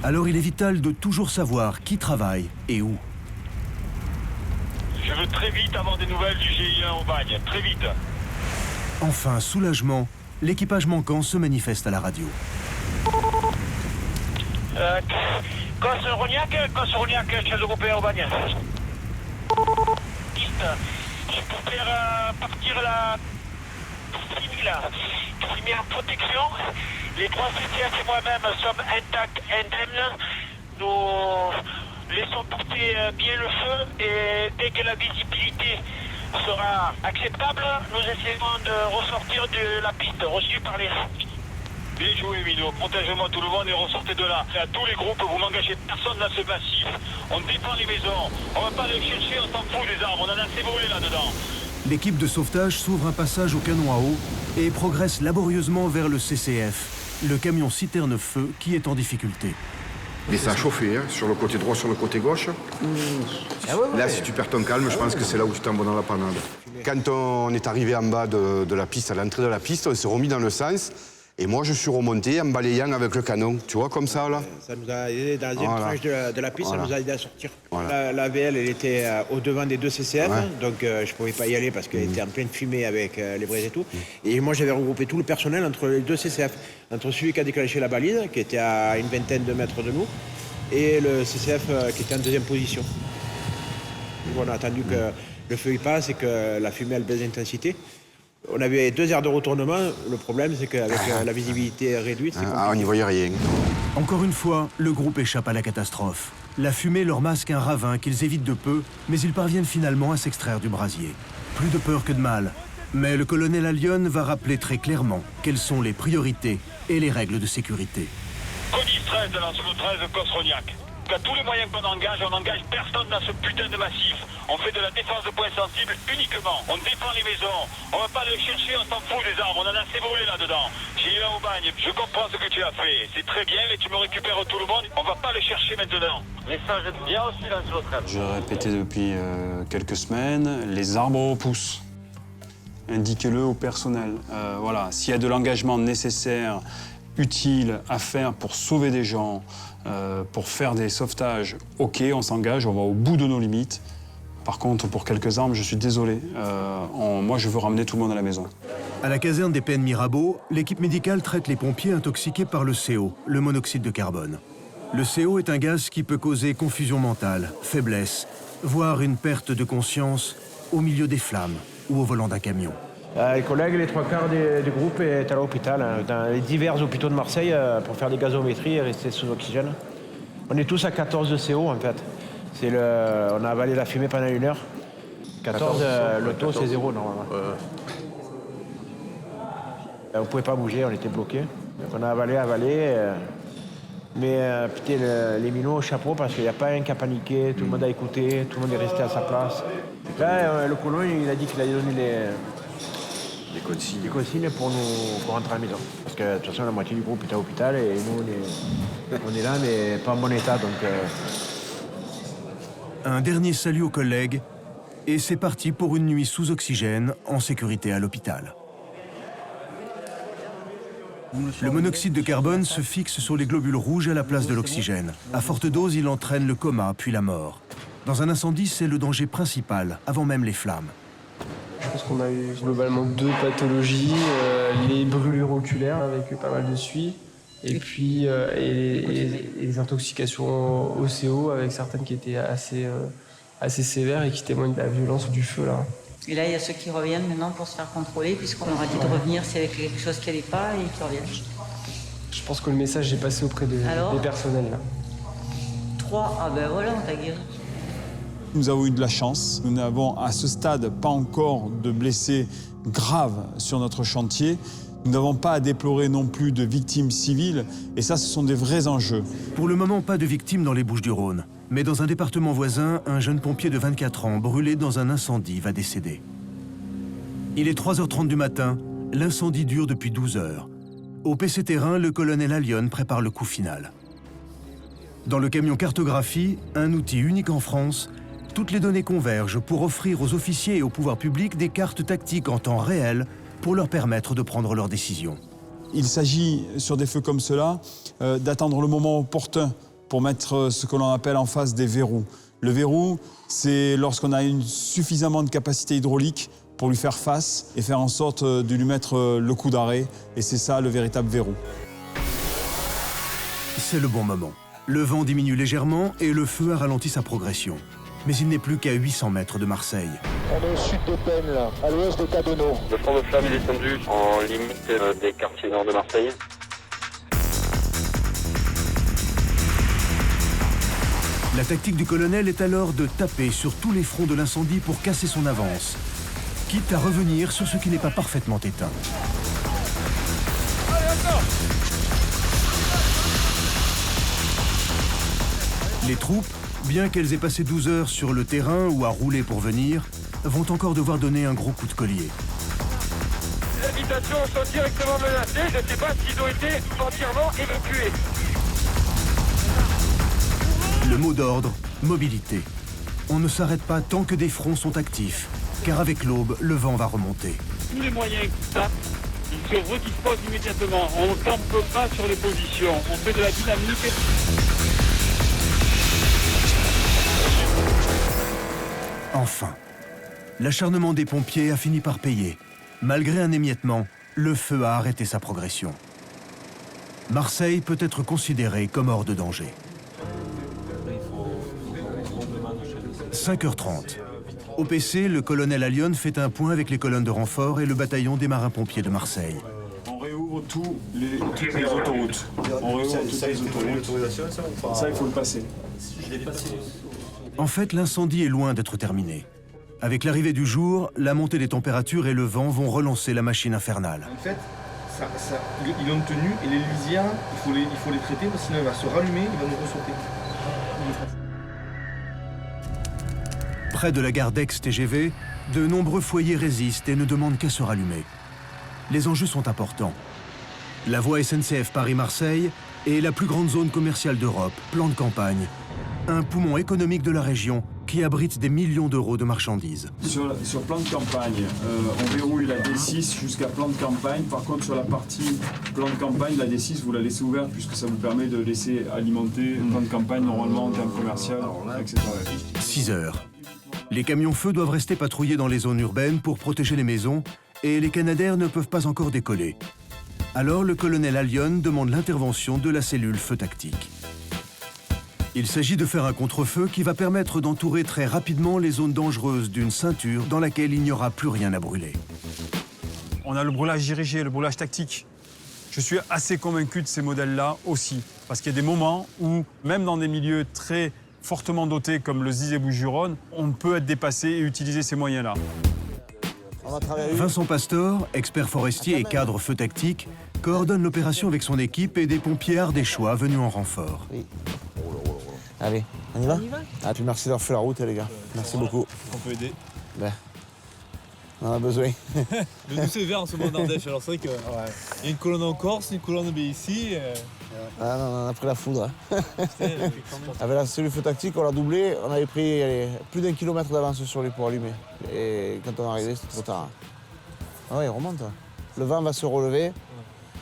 Alors il est vital de toujours savoir qui travaille et où. Je veux très vite avoir des nouvelles du GIE au bagne, très vite. Enfin, soulagement, l'équipage manquant se manifeste à la radio. Consoroniac, chef de groupe au bagne. Je peux faire partir la 6000 en protection. Les 3 CTF et moi-même sommes intacts, indemnes. Nous laissons porter bien le feu et dès que la visibilité sera acceptable, nous essaierons de ressortir de la piste reçue par les... Bien joué, Mino. Protège-moi tout le monde et ressortez de là. À tous les groupes, vous n'engagez personne dans ce massif. On défend les maisons. On va pas les chercher, on s'en fout des armes. On en a assez volé là-dedans. L'équipe de sauvetage s'ouvre un passage au canon à eau et progresse laborieusement vers le CCF, le camion citerne-feu qui est en difficulté. Mais ça a chauffé, hein, sur le côté droit, sur le côté gauche. Là, si tu perds ton calme, je pense que c'est là où tu t'en vas dans la panade. Quand on est arrivé en bas de la piste, à l'entrée de la piste, on s'est remis dans le sens. Et moi, je suis remonté en balayant avec le canon. Tu vois, comme ça, là. Ça nous a aidé dans la deuxième tranche de la piste, ça nous a aidé à sortir. La VL, elle était au-devant des 2 CCF, donc je ne pouvais pas y aller parce qu'elle était en pleine fumée avec les braises et tout. Et moi, j'avais regroupé tout le personnel entre les 2 CCF. Entre celui qui a déclenché la balise, qui était à une vingtaine de mètres de nous, et le CCF qui était en deuxième position. Donc, on a attendu que le feu il passe et que la fumée elle baisse d'intensité. On avait 2 heures de retournement. Le problème, c'est qu'avec la visibilité réduite, c'est compliqué. On n'y voyait rien. Encore une fois, le groupe échappe à la catastrophe. La fumée leur masque un ravin qu'ils évitent de peu, mais ils parviennent finalement à s'extraire du brasier. Plus de peur que de mal. Mais le colonel Allione va rappeler très clairement quelles sont les priorités et les règles de sécurité. Codis 13 de l'Anselot 13 de Cosrognac. À tous les moyens qu'on engage, on n'engage personne dans ce putain de massif. On fait de la défense de points sensibles uniquement. On défend les maisons. On va pas les chercher, on s'en fout des arbres. On en a assez brûlé là-dedans. J'ai eu un au bagne. Je comprends ce que tu as fait. C'est très bien, mais tu me récupères tout le monde. On va pas le chercher maintenant. Message bien aussi l'Anselot 13. Je répétais depuis quelques semaines, les arbres repoussent. Indiquez-le au personnel. Voilà, s'il y a de l'engagement nécessaire, utile à faire pour sauver des gens, pour faire des sauvetages, ok, on s'engage, on va au bout de nos limites. Par contre, pour quelques arbres, je suis désolé. Moi, je veux ramener tout le monde à la maison. À la caserne des Pennes Mirabeau, l'équipe médicale traite les pompiers intoxiqués par le CO, le monoxyde de carbone. Le CO est un gaz qui peut causer confusion mentale, faiblesse, voire une perte de conscience au milieu des flammes ou au volant d'un camion. Les collègues, les 3/4 du groupe est à l'hôpital, dans les divers hôpitaux de Marseille, pour faire des gazométries et rester sous oxygène. On est tous à 14 de CO en fait. On a avalé la fumée pendant 1 heure. 14, le taux c'est 0 normalement. On ne pouvait pas bouger, on était bloqués. Donc on a avalé. Mais putain, les minots au chapeau parce qu'il n'y a pas un qui a paniqué, tout le monde a écouté, tout le monde est resté à sa place. Là, le colonel il a dit qu'il allait donner les consignes pour rentrer à la maison. Parce que de toute façon, la moitié du groupe est à l'hôpital et nous, on est là, mais pas en bon état. Donc, Un dernier salut aux collègues, et c'est parti pour une nuit sous oxygène, en sécurité à l'hôpital. Le monoxyde de carbone se fixe sur les globules rouges à la place de l'oxygène. À forte dose, il entraîne le coma, puis la mort. Dans un incendie, c'est le danger principal, avant même les flammes. Je pense qu'on a eu globalement 2 pathologies, les brûlures oculaires avec pas mal de suie, et puis les intoxications au CO avec certaines qui étaient assez sévères et qui témoignent de la violence du feu là. Et là, il y a ceux qui reviennent maintenant pour se faire contrôler, puisqu'on leur a dit de revenir s'il y avait quelque chose qui n'allait pas et qui reviennent. Je pense que le message est passé auprès des personnels là. 3, ah ben voilà, on t'a guéri. Nous avons eu de la chance. Nous n'avons à ce stade pas encore de blessés graves sur notre chantier. Nous n'avons pas à déplorer non plus de victimes civiles. Et ça, ce sont des vrais enjeux. Pour le moment, pas de victimes dans les Bouches-du-Rhône. Mais dans un département voisin, un jeune pompier de 24 ans, brûlé dans un incendie, va décéder. Il est 3h30 du matin. L'incendie dure depuis 12 heures. Au PC Terrain, le colonel Allione prépare le coup final. Dans le camion cartographie, un outil unique en France, toutes les données convergent pour offrir aux officiers et au pouvoir public des cartes tactiques en temps réel pour leur permettre de prendre leurs décisions. Il s'agit, sur des feux comme cela, d'attendre le moment opportun pour mettre ce que l'on appelle en face des verrous. Le verrou, c'est lorsqu'on a suffisamment de capacité hydraulique pour lui faire face et faire en sorte de lui mettre le coup d'arrêt. Et c'est ça le véritable verrou. C'est le bon moment. Le vent diminue légèrement et le feu a ralenti sa progression. Mais il n'est plus qu'à 800 mètres de Marseille. On est au sud de Pennes, là, à l'ouest de Cadonneau. Le front de flamme est descendu en limite des quartiers nord de Marseille. La tactique du colonel est alors de taper sur tous les fronts de l'incendie pour casser son avance, quitte à revenir sur ce qui n'est pas parfaitement éteint. Les troupes, bien qu'elles aient passé 12 heures sur le terrain ou à rouler pour venir, vont encore devoir donner un gros coup de collier. Les habitations sont directement menacées. Je ne sais pas s'ils ont été entièrement évacués. Le mot d'ordre, mobilité. On ne s'arrête pas tant que des fronts sont actifs, car avec l'aube, le vent va remonter. Tous les moyens ils se redisposent immédiatement. On ne campe pas sur les positions. On fait de la dynamique. Enfin, l'acharnement des pompiers a fini par payer. Malgré un émiettement, le feu a arrêté sa progression. Marseille peut être considérée comme hors de danger. 5h30. Au PC, le colonel Allione fait un point avec les colonnes de renfort et le bataillon des marins-pompiers de Marseille. On réouvre toutes les autoroutes. On réouvre toutes les autoroutes. Ça, il faut le passer. En fait, l'incendie est loin d'être terminé. Avec l'arrivée du jour, la montée des températures et le vent vont relancer la machine infernale. En fait, ils ont tenu et les lisières, il faut les traiter parce que sinon il va se rallumer, il va nous ressauter. Près de la gare d'Aix-TGV, de nombreux foyers résistent et ne demandent qu'à se rallumer. Les enjeux sont importants. La voie SNCF Paris-Marseille est la plus grande zone commerciale d'Europe, plan de campagne. Un poumon économique de la région qui abrite des millions d'euros de marchandises. Sur plan de campagne, on verrouille la D6 jusqu'à plan de campagne. Par contre, sur la partie plan de campagne, la D6, vous la laissez ouverte puisque ça vous permet de laisser alimenter le plan de campagne normalement en termes commerciaux, etc. 6 heures. Les camions-feu doivent rester patrouillés dans les zones urbaines pour protéger les maisons et les Canadair ne peuvent pas encore décoller. Alors le colonel Allione demande l'intervention de la cellule feu tactique. Il s'agit de faire un contre-feu qui va permettre d'entourer très rapidement les zones dangereuses d'une ceinture dans laquelle il n'y aura plus rien à brûler. On a le brûlage dirigé, le brûlage tactique. Je suis assez convaincu de ces modèles-là aussi, parce qu'il y a des moments où, même dans des milieux très fortement dotés comme le Zizé-Bouches-du-Rhône, on peut être dépassé et utiliser ces moyens-là. Vincent Pastor, expert forestier et cadre feu tactique, coordonne l'opération avec son équipe et des pompiers ardéchois venus en renfort. Oui. Allez, on y va? Ah, puis merci d'avoir fait la route, les gars. Merci beaucoup. On peut aider. Ben, on en a besoin. Nous, c'est vert en ce moment d'Ardèche. Alors, c'est vrai qu'il y a une colonne en Corse, une colonne ici. Ah non, on a pris la foudre. Avec la cellule feu tactique, on l'a doublé. On avait pris plus d'1 kilomètre d'avance sur les pots allumés. Et quand on est arrivé, c'était trop tard. Ah ouais, il remonte. Le vent va se relever.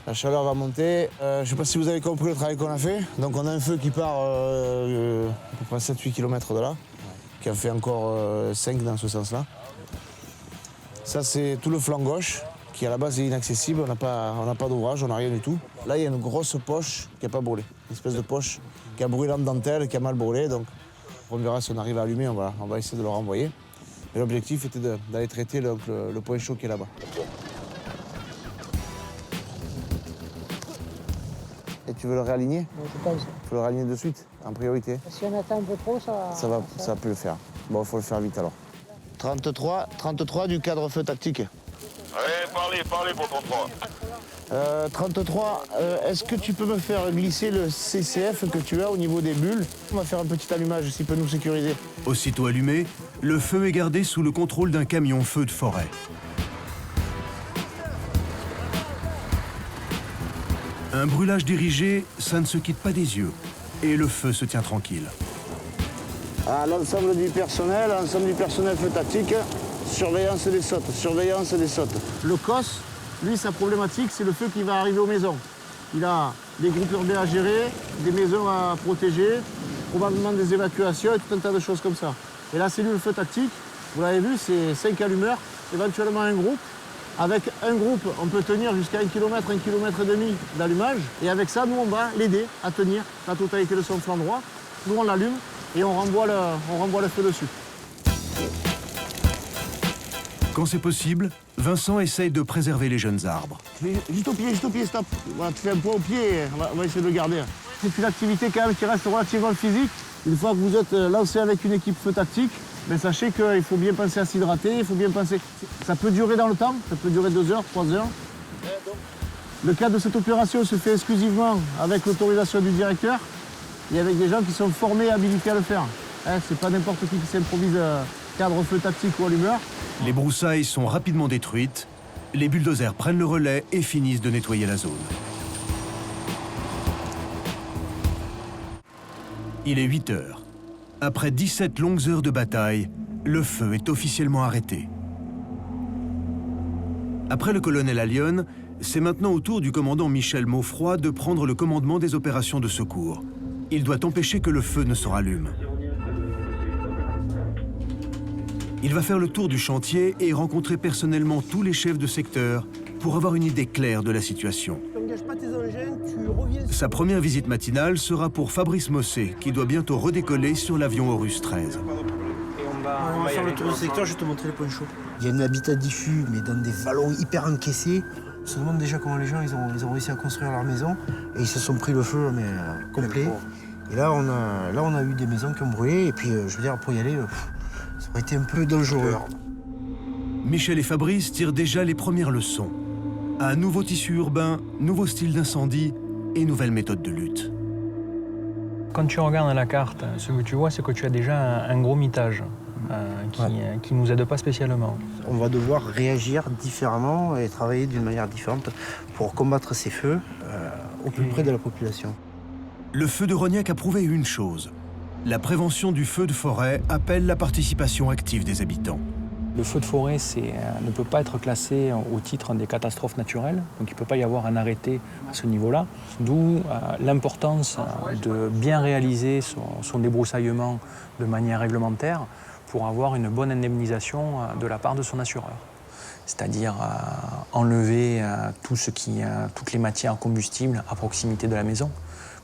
La chaleur va monter. Je ne sais pas si vous avez compris le travail qu'on a fait. Donc on a un feu qui part à peu près 7-8 km de là, qui en fait encore 5 dans ce sens-là. Ça c'est tout le flanc gauche, qui à la base est inaccessible. On n'a pas d'ouvrage, on n'a rien du tout. Là il y a une grosse poche qui n'a pas brûlé. Une espèce de poche qui a brûlé en dentelle, qui a mal brûlé. Donc on verra si on arrive à allumer, on va essayer de le renvoyer. Et l'objectif était d'aller traiter le point chaud qui est là-bas. Et tu veux le réaligner? Oui, je pense. Il faut le réaligner de suite, en priorité. Si on attend un peu trop, ça va plus le faire. Bon, il faut le faire vite alors. 33 du cadre feu tactique. Ouais, parlez pour 33. 33, est-ce que tu peux me faire glisser le CCF que tu as au niveau des bulles? On va faire un petit allumage s'il peut nous sécuriser. Aussitôt allumé, le feu est gardé sous le contrôle d'un camion feu de forêt. Un brûlage dirigé, ça ne se quitte pas des yeux. Et le feu se tient tranquille. À l'ensemble du personnel feu tactique, surveillance des sautes. Le COS, lui, sa problématique, c'est le feu qui va arriver aux maisons. Il a des groupes urbains à gérer, des maisons à protéger, probablement des évacuations et tout un tas de choses comme ça. Et la cellule feu tactique, vous l'avez vu, c'est 5 allumeurs, éventuellement un groupe. Avec un groupe, on peut tenir jusqu'à 1 km, 1,5 km d'allumage. Et avec ça, nous, on va l'aider à tenir la totalité de son flanc droit. Nous, on l'allume et on renvoie le feu dessus. Quand c'est possible, Vincent essaye de préserver les jeunes arbres. Juste au pied, stop. Voilà, tu fais un point au pied, on va essayer de le garder. C'est une activité quand même qui reste relativement physique. Une fois que vous êtes lancé avec une équipe feu tactique, mais sachez qu'il faut bien penser à s'hydrater, il faut bien penser... Ça peut durer dans le temps, ça peut durer 2 heures, 3 heures. Le cadre de cette opération se fait exclusivement avec l'autorisation du directeur et avec des gens qui sont formés et habilités à le faire. C'est pas n'importe qui s'improvise cadre feu tactique ou allumeur. Les broussailles sont rapidement détruites, les bulldozers prennent le relais et finissent de nettoyer la zone. Il est 8 heures. Après 17 longues heures de bataille, le feu est officiellement arrêté. Après le colonel Allione, c'est maintenant au tour du commandant Michel Maufroy de prendre le commandement des opérations de secours. Il doit empêcher que le feu ne se rallume. Il va faire le tour du chantier et rencontrer personnellement tous les chefs de secteur pour avoir une idée claire de la situation. Sa première visite matinale sera pour Fabrice Mossé, qui doit bientôt redécoller sur l'avion Horus 13. Et on va va faire le tour du secteur, je vais te montrer les points chauds. Il y a un habitat diffus, mais dans des vallons hyper encaissés. On se demande déjà comment les gens ils ont réussi à construire leur maison. Et ils se sont pris le feu mais, complet. Et là on a eu des maisons qui ont brûlé. Et puis, je veux dire, pour y aller, ça aurait été un peu dangereux. Michel et Fabrice tirent déjà les premières leçons. Un nouveau tissu urbain, nouveau style d'incendie et nouvelles méthodes de lutte. Quand tu regardes la carte, ce que tu vois, c'est que tu as déjà un gros mitage qui nous aide pas spécialement. On va devoir réagir différemment et travailler d'une manière différente pour combattre ces feux au plus près de la population. Le feu de Rognac a prouvé une chose. La prévention du feu de forêt appelle la participation active des habitants. Le feu de forêt ne peut pas être classé au titre des catastrophes naturelles, donc il ne peut pas y avoir un arrêté à ce niveau-là. D'où l'importance de bien réaliser son débroussaillement de manière réglementaire pour avoir une bonne indemnisation de la part de son assureur. C'est-à-dire enlever toutes les matières combustibles à proximité de la maison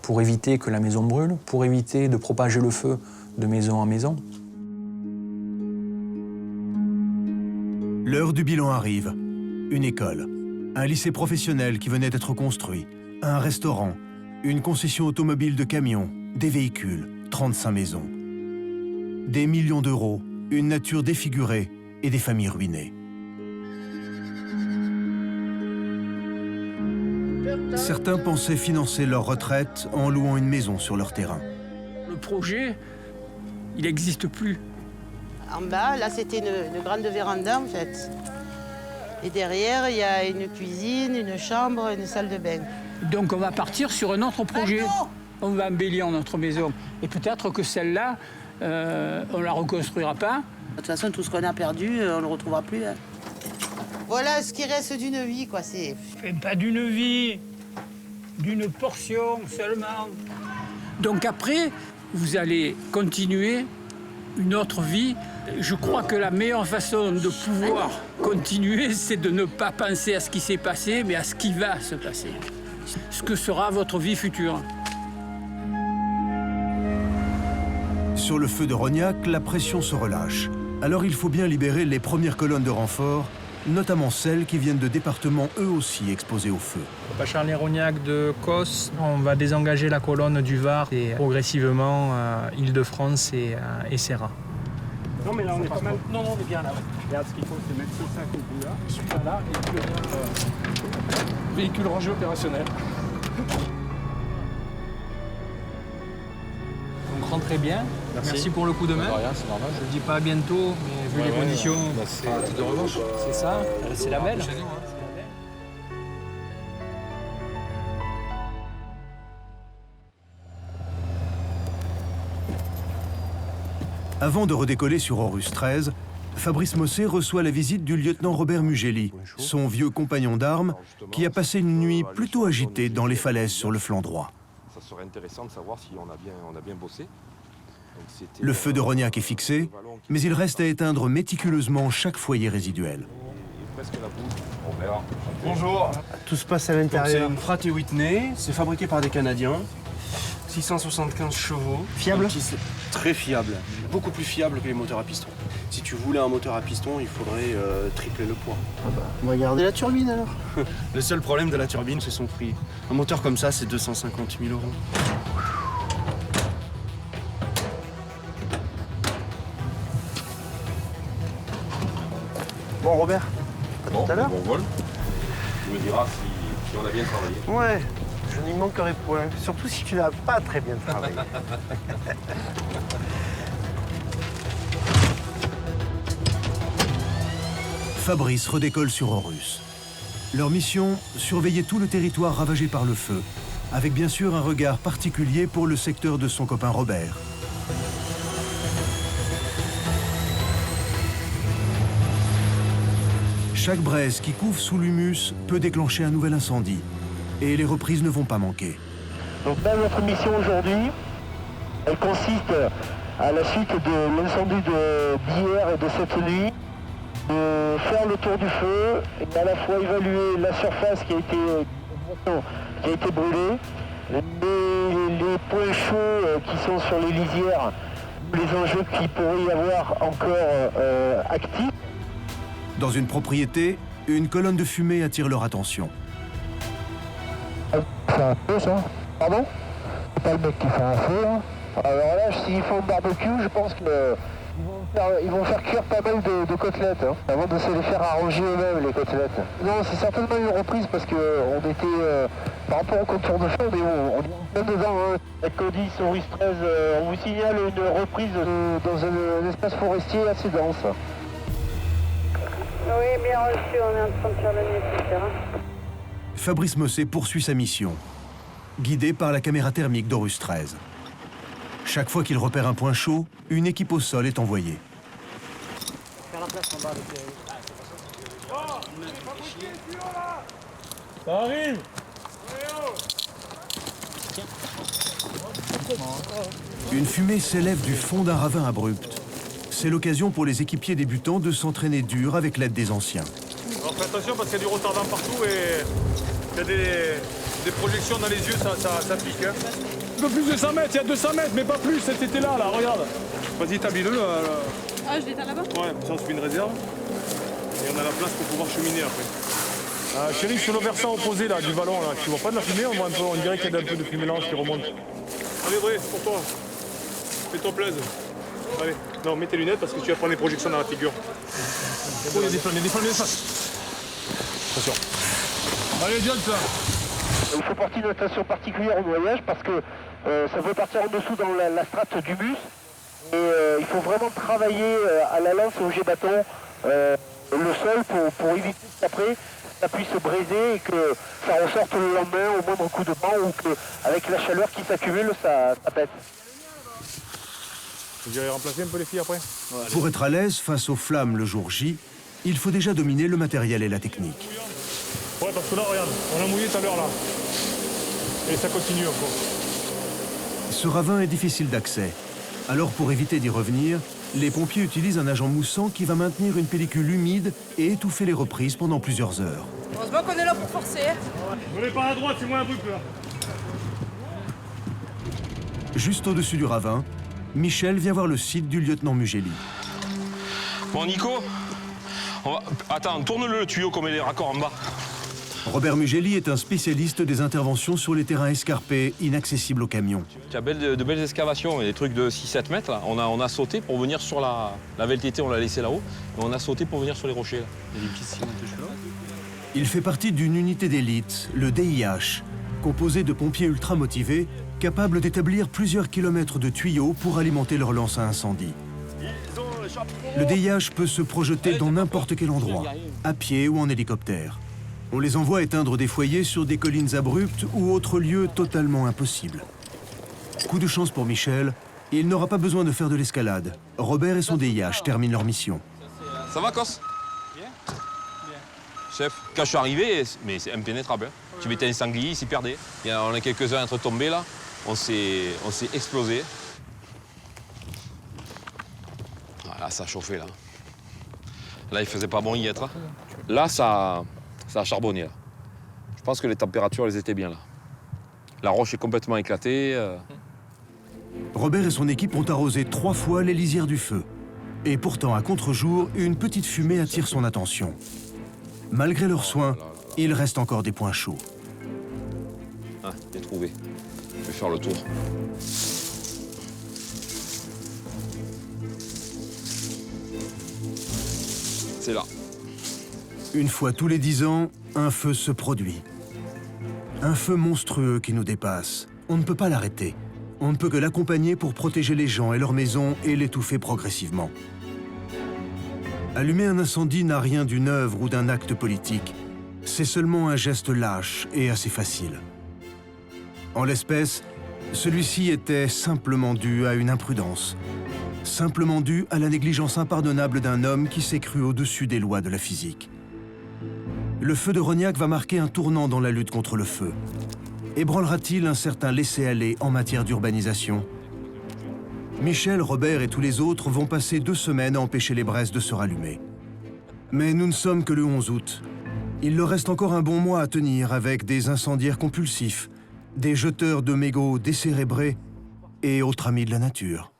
pour éviter que la maison brûle, pour éviter de propager le feu de maison en maison. L'heure du bilan arrive. Une école, un lycée professionnel qui venait d'être construit, un restaurant, une concession automobile de camions, des véhicules, 35 maisons. Des millions d'euros, une nature défigurée et des familles ruinées. Certains pensaient financer leur retraite en louant une maison sur leur terrain. Le projet, il n'existe plus. En bas, là, c'était une grande véranda, en fait. Et derrière, il y a une cuisine, une chambre, une salle de bain. Donc, on va partir sur un autre projet. On va embellir notre maison. Et peut-être que celle-là, on ne la reconstruira pas. De toute façon, tout ce qu'on a perdu, on ne le retrouvera plus. Hein. Voilà ce qui reste d'une vie, quoi. Pas d'une vie, d'une portion seulement. Donc après, vous allez continuer une autre vie. Je crois que la meilleure façon de pouvoir continuer, c'est de ne pas penser à ce qui s'est passé, mais à ce qui va se passer. Ce que sera votre vie future. Sur le feu de Rognac, la pression se relâche. Alors il faut bien libérer les premières colonnes de renfort, notamment celles qui viennent de départements eux aussi exposés au feu. Charles-Rognac de Cos, on va désengager la colonne du Var et progressivement Île-de-France et Serra. Non mais là on est pas mal. Non, on est bien là. Regarde, ce qu'il faut, c'est mettre ces sacs au bout là, celui-là là, et puis véhicule rangé opérationnel. Donc rentrez bien. Merci pour le coup de main. C'est normal. Je ne dis pas à bientôt, mais vu les conditions. C'est de revanche. C'est ça, c'est la belle. Avant de redécoller sur Horus 13, Fabrice Mossé reçoit la visite du lieutenant Robert Mugeli, son vieux compagnon d'armes, qui a passé une nuit plutôt agitée dans les falaises sur le flanc droit. Ça serait intéressant de savoir si on a bien bossé. Le feu de Rognac est fixé, mais il reste à éteindre méticuleusement chaque foyer résiduel. Bonjour. Tout se passe à l'intérieur. C'est une Pratt & Whitney, c'est fabriqué par des Canadiens. 675 chevaux. Fiable? Très fiable. Beaucoup plus fiable que les moteurs à piston. Si tu voulais un moteur à piston, il faudrait tripler le poids. On va garder la turbine alors. Le seul problème de la turbine, c'est son prix. Un moteur comme ça, c'est 250 000 euros. Bon Robert, à tout à l'heure. Bon vol. Tu me diras si on a bien travaillé. Ouais, je n'y manquerai point. Surtout si tu n'as pas très bien travaillé. Fabrice redécolle sur Horus. Leur mission, surveiller tout le territoire ravagé par le feu, avec bien sûr un regard particulier pour le secteur de son copain Robert. Chaque braise qui couvre sous l'humus peut déclencher un nouvel incendie. Et les reprises ne vont pas manquer. Donc là, notre mission aujourd'hui, elle consiste, à la suite de l'incendie d'hier et de cette nuit, de faire le tour du feu et à la fois évaluer la surface qui a été brûlée, les points chauds qui sont sur les lisières les enjeux qu'il pourrait y avoir encore actifs. Dans une propriété, une colonne de fumée attire leur attention. C'est un feu, ça? Pardon? C'est pas le mec qui fait un feu, hein. Alors là, s'ils font le barbecue, je pense qu'ils vont faire cuire pas mal de côtelettes, hein, avant de se les faire arranger eux-mêmes, les côtelettes. Non, c'est certainement une reprise parce qu'on était, par rapport au contour de feu, mais on est même dedans. Hein. Avec Codis, Ruiz 13, on vous signale une reprise dans un espace forestier assez dense. Oui, bien reçu, on est en train de faire le nécessaire. Fabrice Mosset poursuit sa mission, guidé par la caméra thermique d'Horus 13. Chaque fois qu'il repère un point chaud, une équipe au sol est envoyée. Ça arrive. Une fumée s'élève du fond d'un ravin abrupt. C'est l'occasion pour les équipiers débutants de s'entraîner dur avec l'aide des anciens. Alors fais attention parce qu'il y a du retardant partout et il y a des projections dans les yeux, ça pique. Hein. Un peu plus de 100 mètres, il y a 200 mètres, mais pas plus, cet été-là, regarde. Vas-y, établis-le. Ah, je l'étale là-bas? Ouais, ça on se fait une réserve. Et on a la place pour pouvoir cheminer après. Chérie, sur le versant opposé là, du vallon, là, tu vois pas de la fumée, on dirait qu'il y a un peu de fumée mélange qui remonte. Allez, Bré, pour toi. Fais-toi plaisir. Allez, non, mets tes lunettes parce que tu vas prendre les projections dans la figure. Oh, il y a des flammes, Attention. Allez, John, ça. Il faut porter une attention particulière au noyage parce que ça peut partir en dessous dans la strate d'humus. Et il faut vraiment travailler à la lance et au jet bâton le sol pour éviter qu'après ça puisse se briser et que ça ressorte le lendemain au moindre coup de vent ou qu'avec la chaleur qui s'accumule, ça pète. Vous irez remplacer un peu les filles après? Pour être à l'aise face aux flammes le jour J, il faut déjà dominer le matériel et la technique. Ouais, parce que là, regarde, on a mouillé tout à l'heure là. Et ça continue encore. Ce ravin est difficile d'accès. Alors pour éviter d'y revenir, les pompiers utilisent un agent moussant qui va maintenir une pellicule humide et étouffer les reprises pendant plusieurs heures. Heureusement qu'on est là pour forcer. Vous n'allez pas à droite, c'est moins abrupt là. Juste au-dessus du ravin, Michel vient voir le site du lieutenant Mugeli. Bon, Nico, attends, tourne-le tuyau comme les raccords en bas. Robert Mugeli est un spécialiste des interventions sur les terrains escarpés, inaccessibles aux camions. Il y a de belles excavations, des trucs de 6-7 mètres. Là. On a sauté pour venir sur la VLTT, on l'a laissé là-haut. Et on a sauté pour venir sur les rochers. Là. Il y a des piscines de là. Il fait partie d'une unité d'élite, le DIH, composée de pompiers ultra motivés, capables d'établir plusieurs kilomètres de tuyaux pour alimenter leur lance à incendie. Le DIH peut se projeter dans n'importe quel endroit, à pied ou en hélicoptère. On les envoie éteindre des foyers sur des collines abruptes ou autres lieux totalement impossibles. Coup de chance pour Michel, il n'aura pas besoin de faire de l'escalade. Robert et son DIH terminent leur mission. Ça va, Cos? Bien. Chef, quand je suis arrivé, mais c'est impénétrable. Hein. Tu mettais un sanglier, il s'y perdait. On a quelques-uns à être tombés là, on s'est explosé. Ah, là, ça a chauffé là. Là, il faisait pas bon y être. Là, ça a charbonné, là. Je pense que les températures, elles étaient bien, là. La roche est complètement éclatée. Robert et son équipe ont arrosé 3 fois les lisières du feu. Et pourtant, à contre-jour, une petite fumée attire son attention. Malgré leurs soins, il reste encore des points chauds. Ah, j'ai trouvé. Je vais faire le tour. C'est là. Une fois tous les 10 ans, un feu se produit. Un feu monstrueux qui nous dépasse. On ne peut pas l'arrêter. On ne peut que l'accompagner pour protéger les gens et leurs maisons et l'étouffer progressivement. Allumer un incendie n'a rien d'une œuvre ou d'un acte politique. C'est seulement un geste lâche et assez facile. En l'espèce, celui-ci était simplement dû à une imprudence. Simplement dû à la négligence impardonnable d'un homme qui s'est cru au-dessus des lois de la physique. Le feu de Rognac va marquer un tournant dans la lutte contre le feu. Ébranlera-t-il un certain laisser-aller en matière d'urbanisation? Michel, Robert et tous les autres vont passer 2 semaines à empêcher les braises de se rallumer. Mais nous ne sommes que le 11 août. Il leur reste encore un bon mois à tenir avec des incendiaires compulsifs, des jeteurs de mégots décérébrés et autres amis de la nature.